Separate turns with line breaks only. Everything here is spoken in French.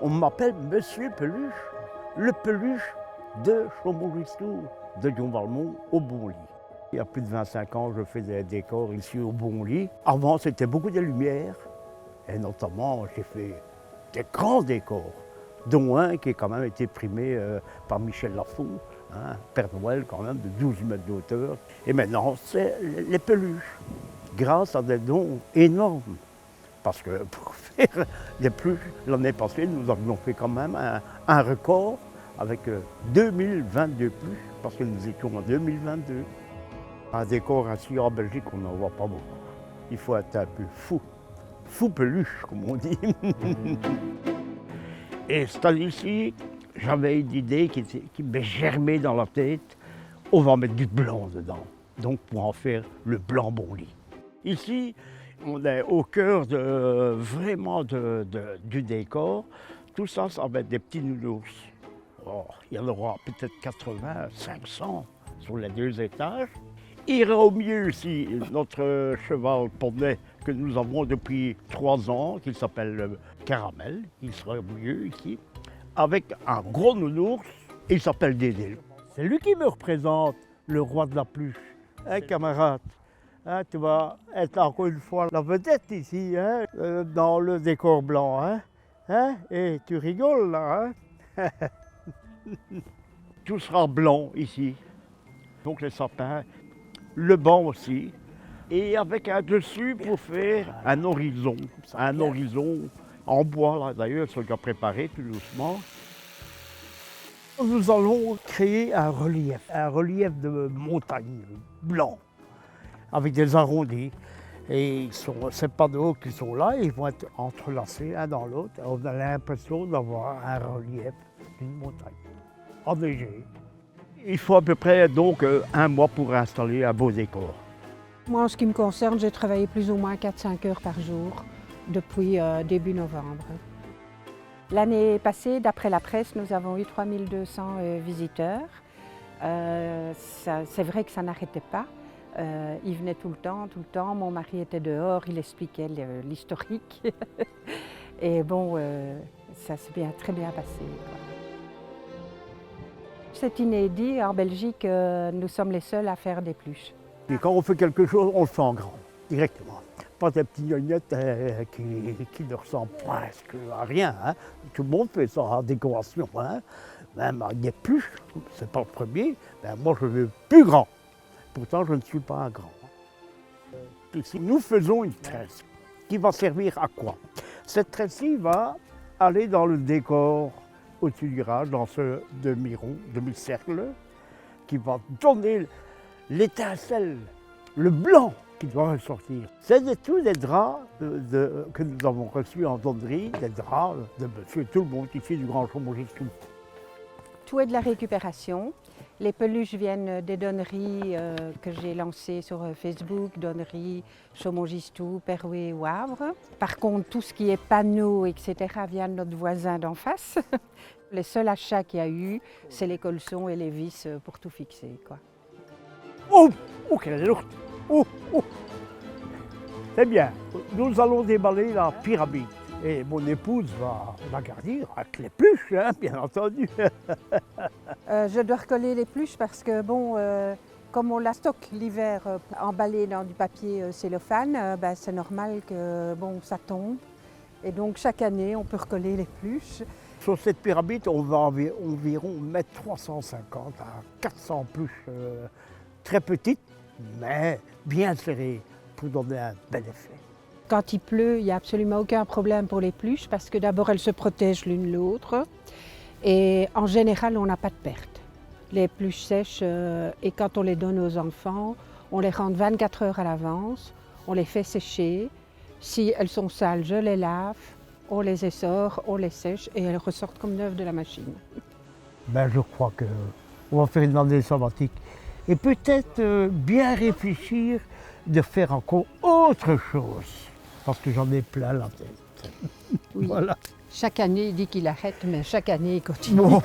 On m'appelle Monsieur Peluche, le Peluche de Chaumont-Gistoux, de Dion-Valmont au Bonly. Il y a plus de 25 ans, je fais des décors ici au Bonly. Avant, c'était beaucoup de lumière, et notamment, j'ai fait des grands décors, dont un qui a quand même été primé par Michel Lafont, hein, Père Noël quand même, de 12 mètres de hauteur. Et maintenant, c'est les peluches, grâce à des dons énormes. Parce que pour faire des peluches, l'année passée, nous avions fait quand même un record avec 2022 peluches, parce que nous étions en 2022. Un décor ainsi en Belgique, on n'en voit pas beaucoup. Il faut être un peu fou. Fou peluche, comme on dit. Et cette année-ci, j'avais une idée qui m'est germée dans la tête. On va mettre du blanc dedans, donc pour en faire le blanc Bonly. Ici, on est au cœur vraiment du décor. Tout ça, ça va être des petits nounours. Oh, il y en aura peut-être 80, 500 sur les 2 étages. Il ira au milieu ici notre cheval poney que nous avons depuis 3 ans, qui s'appelle Caramel. Il sera au milieu ici, avec un gros nounours, il s'appelle Dédé. C'est lui qui me représente, le roi de la peluche. Hein, camarade? Hein, tu vas être encore une fois la vedette ici, hein, dans le décor blanc. Hein? Hein? Et tu rigoles là, hein? Tout sera blanc ici. Donc les sapins, le banc aussi. Et avec un dessus pour faire un horizon en bois là d'ailleurs, ils sont déjà préparés tout doucement. Nous allons créer un relief de montagne blanc, avec des arrondis. Et ces panneaux qui sont là, ils vont être entrelacés l'un dans l'autre. On a l'impression d'avoir un relief d'une montagne enneigée. Il faut à peu près donc 1 mois pour installer un beau décor.
Moi, en ce qui me concerne, j'ai travaillé plus ou moins 4-5 heures par jour depuis début novembre. L'année passée, d'après la presse, nous avons eu 3200 visiteurs. C'est vrai que ça n'arrêtait pas. Ils venaient tout le temps. Mon mari était dehors, il expliquait l'historique. Et bon, ça s'est très bien passé, quoi. C'est inédit. En Belgique, nous sommes les seuls à faire des peluches.
Et quand on fait quelque chose, on le fait en grand, directement. Pas des petits gnognettes qui ne ressemblent presque à rien. Hein. Tout le monde fait ça en décoration. Hein. Même des peluches, c'est pas le premier. Ben, moi, je veux plus grand. Pourtant, je ne suis pas un grand. Ici, nous faisons une tresse qui va servir à quoi? Cette tresse-ci va aller dans le décor au-dessus du garage, dans ce demi-rond, demi-cercle, qui va donner l'étincelle, le blanc qui doit ressortir. C'est tous des draps que nous avons reçus en donnerie, des draps de monsieur tout le monde ici du Grand Chaumont-Gistoux.
Tout est de la récupération. Les peluches viennent des donneries que j'ai lancées sur Facebook, donneries Chaumont-Gistoux, Perouet ou Havre. Par contre, tout ce qui est panneaux, etc., vient de notre voisin d'en face. Les seuls achats qu'il y a eu, c'est les colsons et les vis pour tout fixer, quoi.
Oh, quelle lourde! Oh. C'est bien, nous allons déballer la pyramide. Et mon épouse va la garder avec les peluches, hein, bien entendu.
Je dois recoller les peluches parce que, bon, comme on la stocke l'hiver emballée dans du papier cellophane, c'est normal que bon, ça tombe. Et donc chaque année, on peut recoller les peluches.
Sur cette pyramide, on va environ mettre 350 à 400 peluches très petites, mais bien serrées pour donner un bel effet.
Quand il pleut, il n'y a absolument aucun problème pour les peluches parce que d'abord, elles se protègent l'une l'autre. Et en général, on n'a pas de perte. Les peluches sèches, et quand on les donne aux enfants, on les rentre 24 heures à l'avance, on les fait sécher. Si elles sont sales, je les lave, on les essore, on les sèche et elles ressortent comme neuves de la machine.
Je crois qu'on va faire une année sabbatique et peut-être bien réfléchir de faire encore autre chose, parce que j'en ai plein la tête.
Oui.
Voilà.
Chaque année, il dit qu'il arrête, mais chaque année, il continue.
Bon.